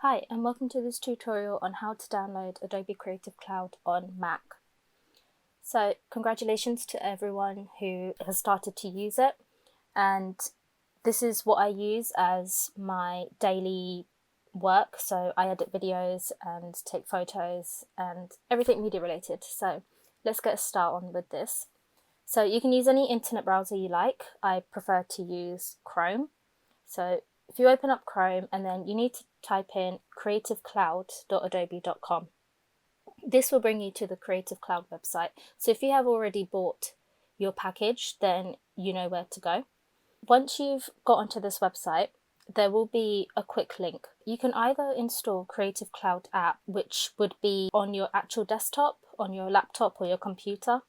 Hi, and welcome to this tutorial on how to download Adobe Creative Cloud on Mac. So congratulations to everyone who has started to use it, and this is what I use as my daily work. So I edit videos and take photos and everything media related. So let's get a start on with this. So you can use any internet browser you like. I prefer to use Chrome. So if you open up Chrome, and then you need to type in creativecloud.adobe.com. This will bring you to the Creative Cloud website. So if you have already bought your package, then you know where to go. Once you've got onto this website, there will be a quick link. You can either install Creative Cloud app, which would be on your actual desktop, on your laptop or your computer.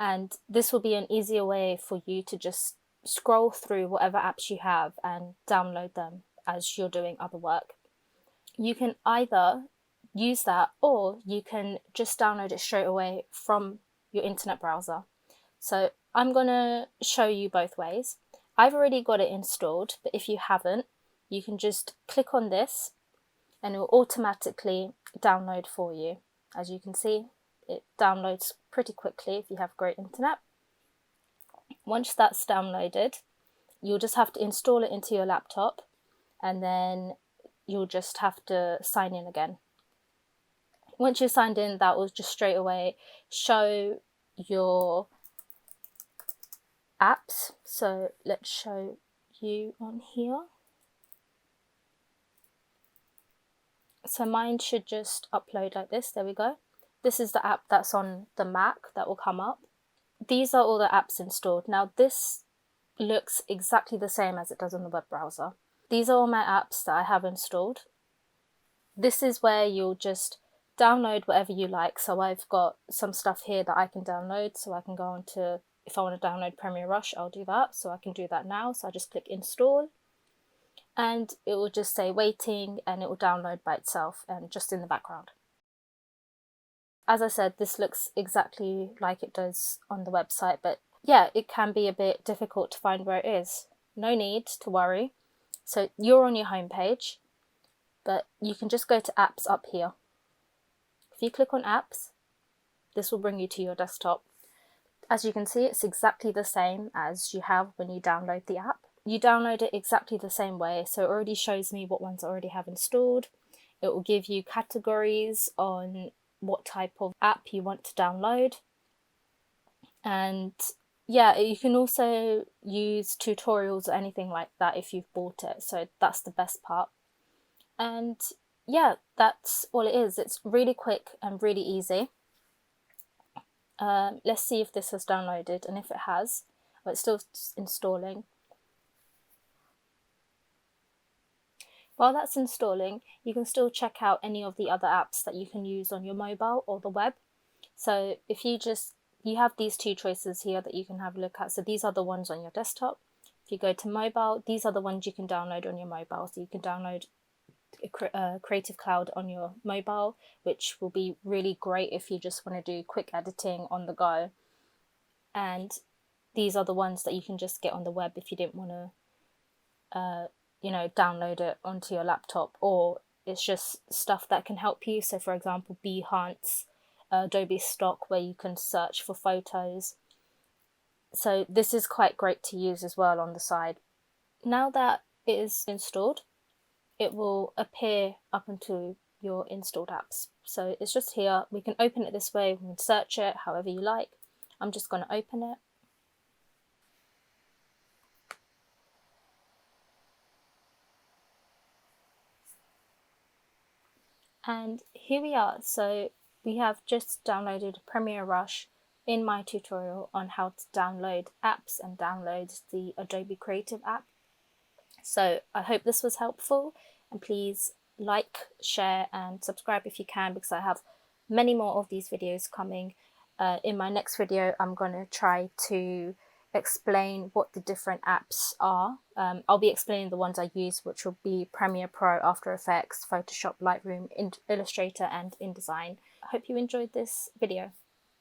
And this will be an easier way for you to just scroll through whatever apps you have and download them as you're doing other work. You can either use that, or you can just download it straight away from your internet browser. So I'm going to show you both ways. I've already got it installed, but if you haven't, you can just click on this and it will automatically download for you. As you can see, it downloads pretty quickly if you have great internet. Once that's downloaded, you'll just have to install it into your laptop, and then you'll just have to sign in again. Once you're signed in, that will just straight away show your apps. So let's show you on here. So mine should just upload like this. There we go. This is the app that's on the Mac that will come up. These are all the apps installed. Now this looks exactly the same as it does on the web browser. These are all my apps that I have installed. This is where you'll just download whatever you like. So I've got some stuff here that I can download. So I can go on to, if I want to download Premiere Rush, I'll do that. So I can do that now. So I just click install, and it will just say waiting, and it will download by itself and just in the background. As I said, this looks exactly like it does on the website, but yeah, it can be a bit difficult to find where it is. No need to worry. So you're on your home page, but you can just go to apps up here. If you click on apps, this will bring you to your desktop. As you can see, it's exactly the same as you have when you download the app. You download it exactly the same way, so it already shows me what ones I already have installed. It will give you categories on what type of app you want to download. And yeah, you can also use tutorials or anything like that if you've bought it, so that's the best part. And yeah, that's all it is. It's really quick and really easy. Let's see if this has downloaded, and if it has, well, it's still installing. While that's installing, you can still check out any of the other apps that you can use on your mobile or the web. So if you have these two choices here that you can have a look at. So these are the ones on your desktop. If you go to mobile, these are the ones you can download on your mobile. So you can download Creative Cloud on your mobile, which will be really great if you just want to do quick editing on the go. And these are the ones that you can just get on the web if you didn't want to download it onto your laptop, or it's just stuff that can help you. So for example, Behance, Adobe Stock, where you can search for photos. So this is quite great to use as well on the side. Now that it is installed, it will appear up into your installed apps. So it's just here. We can open it this way, we can search it however you like. I'm just going to open it. And here we are. So we have just downloaded Premiere Rush in my tutorial on how to download apps and download the Adobe Creative app. So I hope this was helpful, and please like, share and subscribe if you can, because I have many more of these videos coming. In my next video, I'm going to try to explain what the different apps are. I'll be explaining the ones I use, which will be Premiere Pro, After Effects, Photoshop, Lightroom, Illustrator and InDesign. I hope you enjoyed this video.